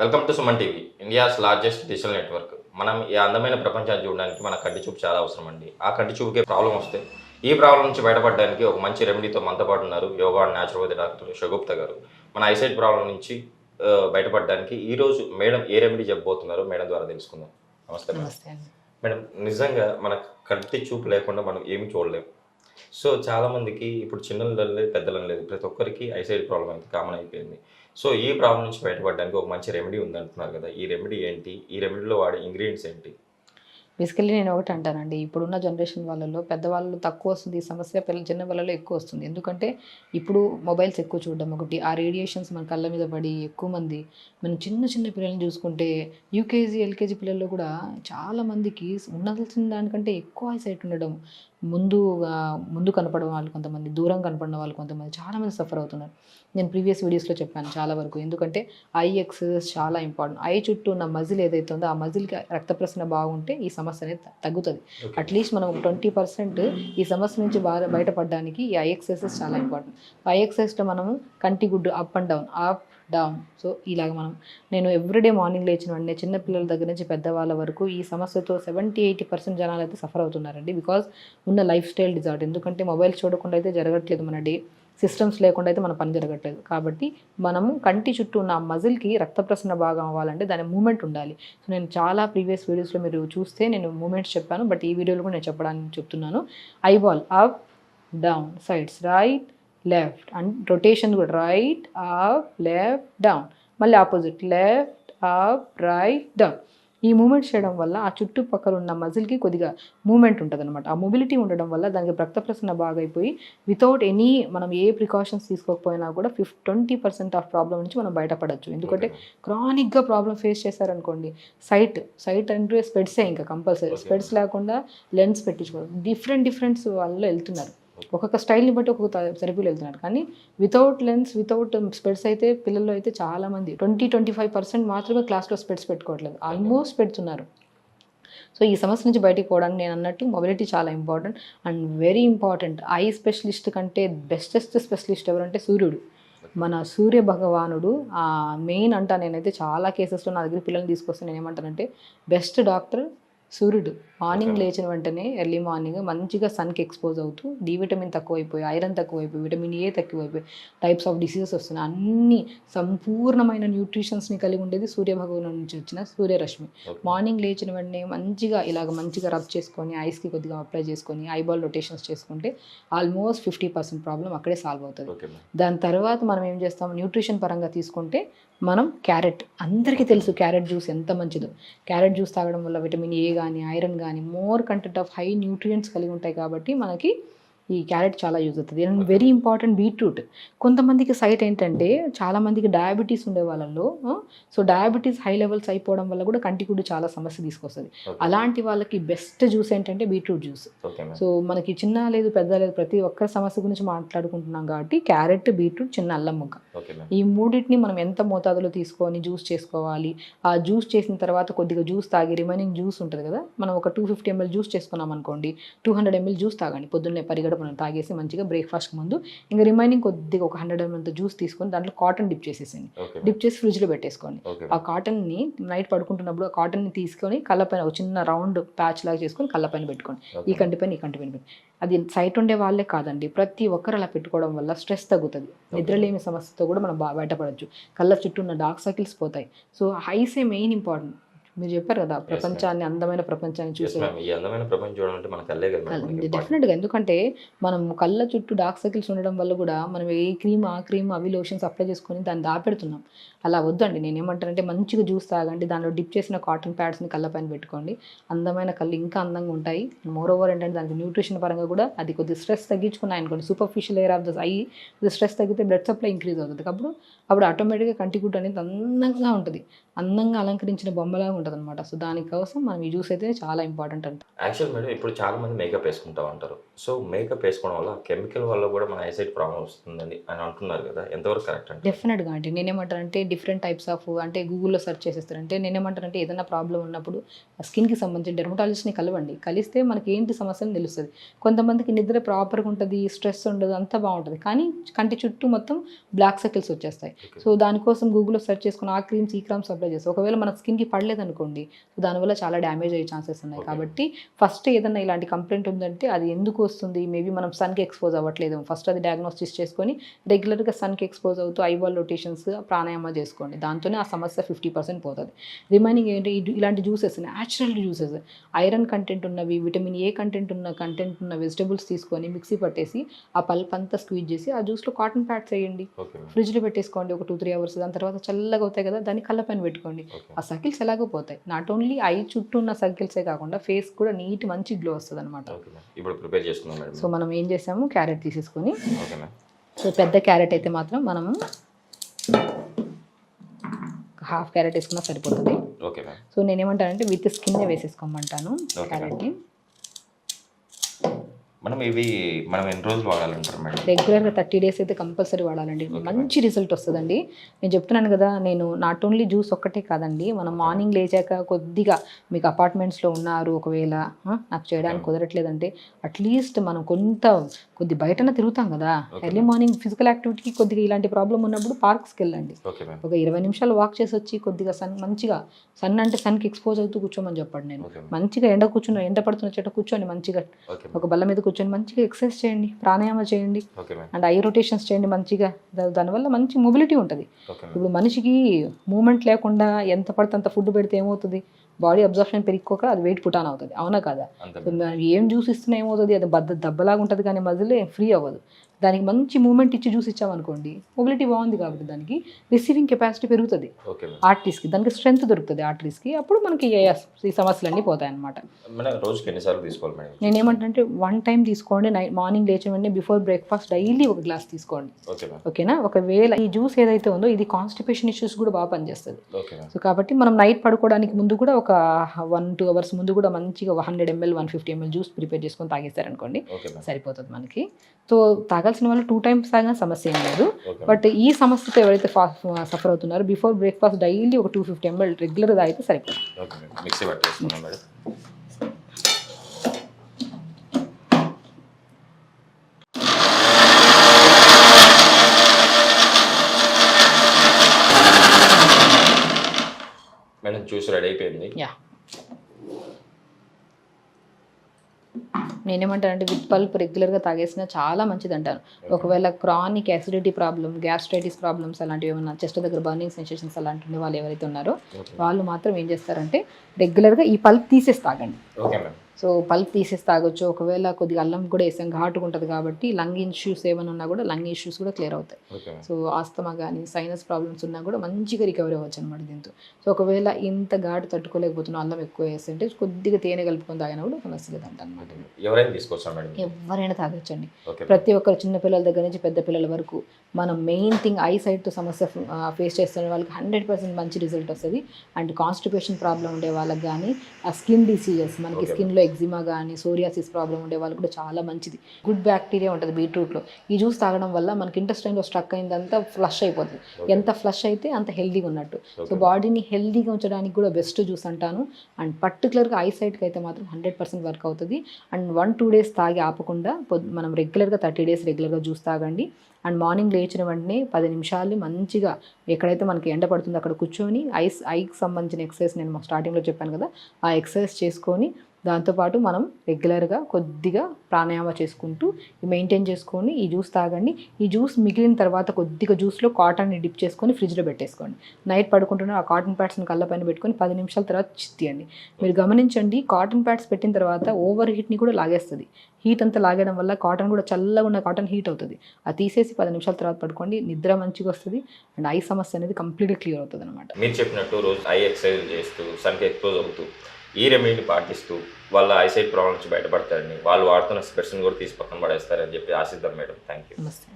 Welcome to Suman TV, India's largest digital network. మనం ఈ అందమైన ప్రపంచాన్ని చూడడానికి మన కంటి చూపు చాలా అవసరం అండి. ఆ కంటి చూపుకే ప్రాబ్లం వస్తే ఈ ప్రాబ్లం నుంచి బయటపడడానికి ఒక మంచి రెమెడీతో మనతో పాటు ఉన్నారు yoga and naturopathy doctor Shagufta గారు. మన ఐసైట్ ప్రాబ్లం నుంచి బయటపడడానికి ఈరోజు మేడం ఏ రెమెడీ చెప్పబోతున్నారో మేడం ద్వారా తెలుసుకుందాం. నమస్తే మేడం. నమస్తే అండి. మేడం, నిజంగా మన కంటి చూపు లేకుండా మనం ఏమి చూడలేం. సో చాలామందికి ఇప్పుడు చిన్నలు లేదు, పెద్దలను లేదు, ప్రతి ఒక్కరికి ఐసైట్ ప్రాబ్లం అయితే కామన్ అయిపోయింది. సో ఈ ప్రాబ్లం నుంచి బయటపడడానికి ఒక మంచి రెమెడీ ఉందంటున్నారు కదా, ఈ రెమెడీ ఏంటి? ఈ రెమెడీలో వాడే ఇంగ్రీడియంట్స్ ఏంటి? బేసికల్లీ నేను ఒకటి అంటానండి, ఇప్పుడున్న జనరేషన్ వాళ్ళలో పెద్దవాళ్ళు తక్కువ వస్తుంది ఈ సమస్య, చిన్న వాళ్ళలో ఎక్కువ వస్తుంది. ఎందుకంటే ఇప్పుడు మొబైల్స్ ఎక్కువ చూడడం ఒకటి, ఆ రేడియేషన్స్ మన కళ్ళ మీద పడి ఎక్కువ మంది, మనం చిన్న చిన్న పిల్లల్ని చూసుకుంటే యూకేజీ ఎల్కేజీ పిల్లల్లో కూడా చాలామందికి ఉండాల్సిన దానికంటే ఎక్కువ ఐసైట్ ఉండడం, ముందు కనపడడం వాళ్ళు కొంతమంది, దూరం కనపడిన వాళ్ళు కొంతమంది, చాలామంది సఫర్ అవుతున్నారు. నేను ప్రీవియస్ వీడియోస్లో చెప్పాను చాలా వరకు. ఎందుకంటే ఐ ఎక్సర్సైజ్ చాలా ఇంపార్టెంట్. ఐ చుట్టూ ఉన్న మజిల్ ఏదైతే ఉందో ఆ మజిల్కి రక్త ప్రసరణ బాగుంటే ఈ సమస్య అనేది తగ్గుతుంది. అట్లీస్ట్ మనం 20% ఈ సమస్య నుంచి బయటపడడానికి ఈ ఐ ఎక్సర్సైజెస్ చాలా ఇంపార్టెంట్. ఐ ఎక్సర్సైజ్లో మనము కంటి గుడ్డు up and down, up down. So ఇలాగ నేను ఎవ్రీడే మార్నింగ్ లేచిన వెంటనే చిన్నపిల్లల దగ్గర నుంచి పెద్దవాళ్ళ వరకు ఈ సమస్యతో 70-80% జనాలు అయితే సఫర్ అవుతున్నారండి. బికాజ్ ఉన్న లైఫ్ స్టైల్ డిజార్డర్. ఎందుకంటే మొబైల్ చూడకుండా అయితే జరగట్లేదు, మన డే సిస్టమ్స్ లేకుండా అయితే మన పని జరగట్లేదు. కాబట్టి మనము కంటి చుట్టూ ఉన్న మజిల్కి రక్త ప్రసరణ బాగా అవ్వాలంటే దాని మూమెంట్ ఉండాలి. సో నేను చాలా ప్రీవియస్ వీడియోస్లో మీరు చూస్తే నేను మూమెంట్స్ చెప్పాను, బట్ ఈ వీడియోలో కూడా నేను చెప్పడానికి చెప్తున్నాను. Eyeball up down, sides right left, and rotation కూడా రైట్ అప్ లెఫ్ట్ డౌన్, మళ్ళీ opposite left up right down. ఈ మూమెంట్ చేయడం వల్ల ఆ చుట్టుపక్కల ఉన్న మజిల్కి కొద్దిగా మూమెంట్ ఉంటుంది అనమాట. ఆ మొబిలిటీ ఉండడం వల్ల దానికి రక్త ప్రసరణ బాగా అయిపోయి వితౌట్ ఎనీ మనం ఏ ప్రికాషన్స్ తీసుకోకపోయినా కూడా 20% ఆఫ్ ప్రాబ్లం నుంచి మనం బయటపడవచ్చు. ఎందుకంటే క్రానిక్గా ప్రాబ్లం ఫేస్ చేశారనుకోండి, సైట్ అంటే స్పెడ్సే, ఇంకా కంపల్సరీ స్పెడ్స్ లేకుండా లెన్స్ పెట్టించుకోవడం. డిఫరెంట్ వాళ్ళు వెళ్తున్నారు, ఒక్కొక్క స్టైల్ని బట్టి ఒక్కొక్క థెరపీలో వెళ్తున్నారు. కానీ వితౌట్ లెన్స్, వితౌట్ స్పెడ్స్ అయితే పిల్లల్లో అయితే చాలామంది 20-25% మాత్రమే క్లాస్లో స్పెడ్స్ పెట్టుకోవట్లేదు, ఆల్మోస్ట్ పెడుతున్నారు. సో ఈ సమస్య నుంచి బయటికి పోవడానికి నేను అన్నట్టు మొబిలిటీ చాలా important and very important. I specialist కంటే బెస్టెస్ట్ స్పెషలిస్ట్ ఎవరంటే సూర్యుడు, మన సూర్య భగవానుడు. మెయిన్ అంటా నేనైతే చాలా కేసెస్లో నా దగ్గర పిల్లల్ని తీసుకొస్తే నేను ఏమంటానంటే బెస్ట్ డాక్టర్ సూర్యుడు. మార్నింగ్ లేచిన వెంటనే ఎర్లీ మార్నింగ్ మంచిగా సన్కి ఎక్స్పోజ్ అవుతూ డి విటమిన్ తక్కువైపోయి, ఐరన్ తక్కువైపోయి, విటమిన్ ఏ తక్కువైపోయి, టైప్స్ ఆఫ్ డిసీజెస్ వస్తున్నాయి. అన్ని సంపూర్ణమైన న్యూట్రిషన్స్ని కలిగి ఉండేది సూర్యభగవాను నుంచి వచ్చిన సూర్యరశ్మి. మార్నింగ్ లేచిన వెంటనే మంచిగా రబ్ చేసుకొని ఐస్కి కొద్దిగా అప్లై చేసుకొని ఐబాల్ రొటేషన్స్ చేసుకుంటే ఆల్మోస్ట్ 50% ప్రాబ్లం అక్కడే సాల్వ్ అవుతుంది. దాని తర్వాత మనం ఏం చేస్తాం, న్యూట్రిషన్ పరంగా తీసుకుంటే మనం క్యారెట్, అందరికీ తెలుసు క్యారెట్ జ్యూస్ ఎంత మంచిదో. క్యారెట్ జ్యూస్ తాగడం వల్ల విటమిన్ ఏ కానీ, ఐరన్ కానీ, more content of high nutrients కలిగి ఉంటాయి. కాబట్టి మనకి ఈ క్యారెట్ చాలా యూజ్ అవుతుంది. And very important beetroot. కొంతమందికి సైట్ ఏంటంటే చాలామందికి డయాబెటీస్ ఉండే వాళ్ళలో, సో డయాబెటీస్ హై లెవెల్స్ అయిపోవడం వల్ల కూడా కంటికుడు చాలా సమస్య తీసుకొస్తుంది. అలాంటి వాళ్ళకి బెస్ట్ జ్యూస్ ఏంటంటే బీట్రూట్ జ్యూస్. సో మనకి చిన్న లేదు పెద్ద లేదు ప్రతి ఒక్క సమస్య గురించి మాట్లాడుకుంటున్నాం కాబట్టి క్యారెట్, బీట్రూట్, చిన్న అల్లం ముక్క, ఈ మూడింటిని మనం ఎంత మోతాదులో తీసుకొని జ్యూస్ చేసుకోవాలి. ఆ జ్యూస్ చేసిన తర్వాత కొద్దిగా జ్యూస్ తాగి రిమైనింగ్ జ్యూస్ ఉంటుంది కదా, మనం ఒక 250 ml జ్యూస్ చేసుకున్నాం అనుకోండి, 200 ml జ్యూస్ తాగండి పొద్దున్నే పరిగడ మనం తాగేసి మంచిగా బ్రేక్ఫాస్ట్కి ముందు. ఇంకా రిమైనింగ్ కొద్దిగా ఒక 100 ml జ్యూస్ తీసుకొని దాంట్లో కాటన్ డిప్ చేసేసింది, డిప్ చేసి ఫ్రిడ్జ్లో పెట్టేసుకోండి. ఆ కాటన్ని నైట్ పడుకుంటున్నప్పుడు ఆ కాటన్ని తీసుకొని కళ్ళపైన ఒక చిన్న రౌండ్ ప్యాచ్ లాగా చేసుకొని కళ్ళపైన పెట్టుకోండి. ఈ కంటిపైన పెట్టుకోండి. అది సైట్ ఉండే వాళ్ళే కాదండి, ప్రతి ఒక్కరు అలా పెట్టుకోవడం వల్ల స్ట్రెస్ తగ్గుతుంది, నిద్రలేమి సమస్యతో కూడా మనం బయటపడవచ్చు, కళ్ళ చుట్టూ ఉన్న డార్క్ సర్కిల్స్ పోతాయి. సో ఐసే మెయిన్ ఇంపార్టెంట్. మీరు చెప్పారు కదా ప్రపంచాన్ని, అందమైన ప్రపంచాన్ని చూసే డెఫినెట్గా. ఎందుకంటే మనం కళ్ళ చుట్టూ డార్క్ సర్కిల్స్ ఉండడం వల్ల కూడా మనం ఏ క్రీమ్ ఆ క్రీమ్ అవి లోషన్స్ అప్లై చేసుకొని దాన్ని దాపెడుతున్నాం. అలా వద్దండి. నేను ఏమంటానంటే మంచిగా జ్యూస్ తాగండి, దానిలో డిప్ చేసిన కాటన్ ప్యాడ్స్ని కళ్ళపైన పెట్టుకోండి. అందమైన కళ్ళు ఇంకా అందంగా ఉంటాయి. మోర్ ఓవర్ ఏంటంటే దానికి న్యూట్రిషన్ పరంగా కూడా అది కొద్దిగా స్ట్రెస్ తగ్గించుకున్నాయి అనుకోండి, superficial layer of the I stress తగ్గితే బ్లడ్ సప్లై ఇంక్రీజ్ అవుతుంది. అప్పుడు ఆటోమేటిక్గా కంటిగుడ్డు అనేది అందంగా ఉంటుంది, అందంగా అలంకరించిన బొమ్మలాగా ఉంటుంది. ఉంటుంది అనమాట. సో దానికోసం మనం ఈ జ్యూస్ అయితే చాలా ఇంపార్టెంట్ అంట. యాక్చువల్ మేడం ఇప్పుడు చాలా మంది మేకప్ వేసుకుంటా ఉంటారు. సో మేకప్ వేసుకోవడం వల్ల కెమికల్ వల్ల కూడా మన ఐసైట్ ప్రాబ్లమ్ వస్తుందని అని అంటున్నారు కదా, ఎంతవరకు కరెక్ట్ అంటే? డెఫినెట్గా అంటే నేనేమంటానంటే డిఫరెంట్ టైప్స్ ఆఫ్ అంటే గూగుల్లో సెర్చ్ చేసేస్తారంటే నేనేమంటానంటే ఏదైనా ప్రాబ్లం ఉన్నప్పుడు స్కిన్కి సంబంధించిన డెర్మటాలజిస్ట్ని కలవండి. కలిస్తే మనకి ఏంటి సమస్య అని తెలుస్తుంది. కొంతమందికి నిద్ర ప్రాపర్గా ఉంటుంది, స్ట్రెస్ ఉండదు, అంతా బాగుంటుంది, కానీ కంటి చుట్టూ మొత్తం బ్లాక్ సర్కిల్స్ వచ్చేస్తాయి. సో దానికోసం గూగుల్లో సెర్చ్ చేసుకుని ఆ క్రీమ్స్ ఈ క్రీమ్స్ అప్లై చేస్తాం. ఒకవేళ మన స్కిన్కి పడలేదనుకోండి, సో దానివల్ల చాలా డ్యామేజ్ అయ్యే ఛాన్సెస్ ఉన్నాయి. కాబట్టి ఫస్ట్ ఏదైనా ఇలాంటి కంప్లైంట్ ఉందంటే అది ఎందుకు వస్తుంది, మేబీ మనం సన్కి ఎక్స్పోజ్ అవ్వట్లేదు, ఫస్ట్ అది డయాగ్నోసిస్ చేసుకొని రెగ్యులర్గా సన్కి ఎక్స్పోజ్ అవుతూ ఐబాల్ రొటేషన్స్ ప్రాణాయామం చేసుకోండి. దాంతోనే ఆ సమస్య 50% పోతుంది. రిమైనింగ్ ఏంటి, ఇలాంటి juices natural juices iron content ఉన్నవి, విటమిన్ ఏ కంటెంట్ ఉన్న వెజిటబుల్స్ తీసుకొని మిక్సీ పట్టేసి ఆ పల్ప్ అంతా స్క్వీజ్ చేసి ఆ జ్యూస్లో కాటన్ ప్యాడ్స్ వేయండి, ఫ్రిడ్జ్లో పెట్టేసుకోండి ఒక 2-3 అవర్స్. దాని తర్వాత చల్లగా అవుతాయి కదా, దాన్ని కళ్ళ పైన పెట్టుకోండి. ఆ సర్కిల్స్ ఎలాగో పోతాయి. నాట్ ఓన్లీ ఐ చుట్టూ ఉన్న సర్కిల్సే కాకుండా ఫేస్ కూడా నీట్ మంచి గ్లో వస్తుంది అనమాట. ఇప్పుడు ప్రిపేర్ చేసుకుందాం మేడం. సో మనం ఏం చేసాము, క్యారెట్ తీసేసుకొని, ఓకే మ్యామ్. సో పెద్ద క్యారెట్ అయితే మాత్రం మనము హాఫ్ క్యారెట్ వేసుకున్నా సరిపోతుంది. Okay ma'am. సో నేనేమంటానంటే విత్ స్కిన్నే వేసేసుకోమంటాను క్యారెట్ని. మనం ఎన్ని రోజులు వాడాలంటారు మేడం? రెగ్యులర్గా 30 days అయితే కంపల్సరీ వాడాలండి. మంచి రిజల్ట్ వస్తుందండి. నేను చెప్తున్నాను కదా, నేను నాట్ ఓన్లీ జ్యూస్ ఒక్కటే కాదండి, మనం మార్నింగ్ లేచాక కొద్దిగా మీకు అపార్ట్మెంట్స్లో ఉన్నారు, ఒకవేళ నాకు చేయడానికి కుదరట్లేదంటే అట్లీస్ట్ మనం కొద్ది బయటన తిరుగుతాం కదా, ఎర్లీ మార్నింగ్ ఫిజికల్ యాక్టివిటీకి కొద్దిగా ఇలాంటి ప్రాబ్లం ఉన్నప్పుడు పార్క్స్కి వెళ్ళండి. ఒక 20 నిమిషాలు వాక్ చేసి వచ్చి కొద్దిగా మంచిగా సన్ అంటే సన్కి ఎక్స్పోజ్ అవుతూ కూర్చోమని చెప్పండి. నేను మంచిగా ఎండ పడుతున్న చెట్టు కూర్చొని మంచిగా ఒక బల్ల మీద కూర్చొని మంచిగా ఎక్సర్సైజ్ చేయండి, ప్రాణాయామం చేయండి, అండ్ ఐ రొటేషన్స్ చేయండి మంచిగా. దానివల్ల మంచి మొబిలిటీ ఉంటుంది. ఇప్పుడు మనిషికి మూమెంట్ లేకుండా ఎంత పడితే అంత ఫుడ్ పెడితే ఏమవుతుంది, బాడీ అబ్జర్ప్షన్ పెరిగిపోక అది వెయిట్ పుట్ ఆన్ అవుతుంది, అవునా కదా? ఏం జ్యూస్ ఇస్తున్నా ఏమవుతుంది, అది దెబ్బలాగా ఉంటుంది కానీ మధ్యలో ఫ్రీ అవ్వదు. దానికి మంచి మూమెంట్ ఇచ్చి జ్యూస్ ఇచ్చామనుకోండి, మొబిలిటీ బాగుంది కాబట్టి దానికి రిసీవింగ్ కెపాసిటీ పెరుగుతుంది, ఆర్టరీస్కి దానికి స్ట్రెంత్ దొరుకుతుంది ఆర్టరీస్కి. అప్పుడు మనకి ఈ సమస్యలన్నీ పోతాయి అనమాట. రోజుకి ఎన్నిసార్లు తీసుకోవాలి మేడం? నేనేమంటే 1 time తీసుకోండి. మార్నింగ్ లేచే వెంటనే బిఫోర్ బ్రేక్ఫాస్ట్ డైలీ 1 glass తీసుకోండి, ఓకేనా? ఒకవేళ ఈ జ్యూస్ ఏదైతే ఉందో ఇది కాన్స్టిపేషన్ ఇష్యూస్ కూడా బాగా పనిచేస్తుంది. సో కాబట్టి మనం నైట్ పడుకోవడానికి ముందు కూడా ఒక 1-2 hours ముందు కూడా మంచిగా 100 ml 150 ml జ్యూస్ ప్రిపేర్ చేసుకొని తాగేస్తారనుకోండి, సరిపోతుంది మనకి. సో తాగాల్సిన వాళ్ళు 2 times తాగిన సమస్య ఏం లేదు. బట్ ఈ సమస్యతో ఎవరైతే సఫర్ అవుతున్నారో బిఫోర్ బ్రేక్ఫాస్ట్ డైలీ ఒక 250 ml రెగ్యులర్ తాగితే సరిపోతుంది. మిక్సీ పట్టేసుకున్నాం మేడం. మేడం జ్యూస్ రెడీ అయిపోయింది. నేనేమంటానంటే విత్ పల్ప్ రెగ్యులర్గా తాగేసినా చాలా మంచిది అంటాను. ఒకవేళ chronic acidity problem, gastritis problems అలాంటివి ఏమన్నా, చెస్ట్ దగ్గర బర్నింగ్ సెన్సేషన్స్ అలాంటి వాళ్ళు ఎవరైతే ఉన్నారో వాళ్ళు మాత్రం ఏం చేస్తారంటే రెగ్యులర్గా ఈ పల్ప్ తీసేసి తాగండి. సో పల్ప్ తీసేసి తాగొచ్చు. ఒకవేళ కొద్దిగా అల్లం కూడా వేసాం, ఘాటుగా ఉంటుంది కాబట్టి లంగ్ ఇష్యూస్ ఏమైనా ఉన్నా కూడా లంగ్ ఇష్యూస్ కూడా క్లియర్ అవుతాయి. సో ఆస్తమా కానీ సైనస్ ప్రాబ్లమ్స్ ఉన్నా కూడా మంచిగా రికవరీ అవ్వచ్చు అనమాట దీంతో. సో ఒకవేళ ఇంత ఘాటు తట్టుకోలేకపోతున్నా అల్లం ఎక్కువ వేస్తుంటే కొద్దిగా తేనె కలుపుకొని తాగినా కూడా సమస్య లేదంట అనమాట. ఎవరైనా తాగొచ్చండి. ప్రతి ఒక్కరు చిన్నపిల్లల దగ్గర నుంచి పెద్ద పిల్లల వరకు మనం మెయిన్ థింగ్ ఐ సైట్ సమస్య ఫేస్ చేస్తున్న వాళ్ళకి 100% మంచి రిజల్ట్ వస్తుంది. అండ్ కాన్స్టిపేషన్ ప్రాబ్లం ఉండే వాళ్ళకి కానీ, ఆ స్కిన్ డిసీజెస్ మనకి స్కిన్లో ఎగ్జిమా కానీ సోరియాసిస్ ప్రాబ్లం ఉండే వాళ్ళు కూడా చాలా మంచిది. గుడ్ బ్యాక్టీరియా ఉంటుంది బీట్రూట్లో. ఈ జ్యూస్ తాగడం వల్ల మనకి ఇంటెస్టైన్లో స్ట్రక్ అయిందంతా ఫ్లష్ అయిపోతుంది. ఎంత ఫ్లష్ అయితే అంత హెల్దీగా ఉన్నట్టు. సో బాడీని హెల్దీగా ఉంచడానికి కూడా బెస్ట్ జ్యూస్ అంటాను. అండ్ పర్టికులర్గా ఐ సైట్కి అయితే మాత్రం 100% వర్క్ అవుతుంది. అండ్ 1-2 days తాగి ఆపకుండా మనం రెగ్యులర్గా 30 days రెగ్యులర్గా జ్యూస్ తాగండి. అండ్ మార్నింగ్ లేచిన వెంటనే 10 నిమిషాలు మంచిగా ఎక్కడైతే మనకి ఎండ పడుతుందో అక్కడ కూర్చొని ఐకి సంబంధించిన ఎక్సర్సైజ్ నేను స్టార్టింగ్లో చెప్పాను కదా, ఆ ఎక్సర్సైజ్ చేసుకొని దాంతోపాటు మనం రెగ్యులర్గా కొద్దిగా ప్రాణాయామం చేసుకుంటూ మెయింటైన్ చేసుకొని ఈ జ్యూస్ తాగండి. ఈ జ్యూస్ మిగిలిన తర్వాత కొద్దిగా జ్యూస్లో కాటన్ని డిప్ చేసుకొని ఫ్రిడ్జ్లో పెట్టేసుకోండి. నైట్ పడుకుంటున్న ఆ కాటన్ ప్యాడ్స్ని కళ్ళ పైన పెట్టుకొని 10 నిమిషాల తర్వాత తీయండి. మీరు గమనించండి, కాటన్ ప్యాడ్స్ పెట్టిన తర్వాత ఓవర్ హీట్ని కూడా లాగేస్తుంది. హీట్ అంతా లాగడం వల్ల కాటన్ కూడా చల్లగా ఉన్న కాటన్ హీట్ అవుతుంది. అది తీసేసి 10 నిమిషాల తర్వాత పడుకోండి, నిద్ర మంచిగా వస్తుంది. అండ్ ఐ సమస్య అనేది కంప్లీట్గా క్లియర్ అవుతుంది అనమాట. మీరు చెప్పినట్టు రోజు ఐ ఎక్సర్సైజ్ చేస్తూ సన్కి ఎక్స్పోజ్ అవుతూ ఈ రెమెడీని పాటిస్తూ వాళ్ళ ఐసైట్ ప్రాబ్లం నుంచి బయటపడతారని, వాళ్ళు వాడుతున్న స్పెట్స్ని కూడా తీసి పక్కన పడేస్తారని చెప్పి ఆశిద్దాం మేడం. Thank you. నమస్తే.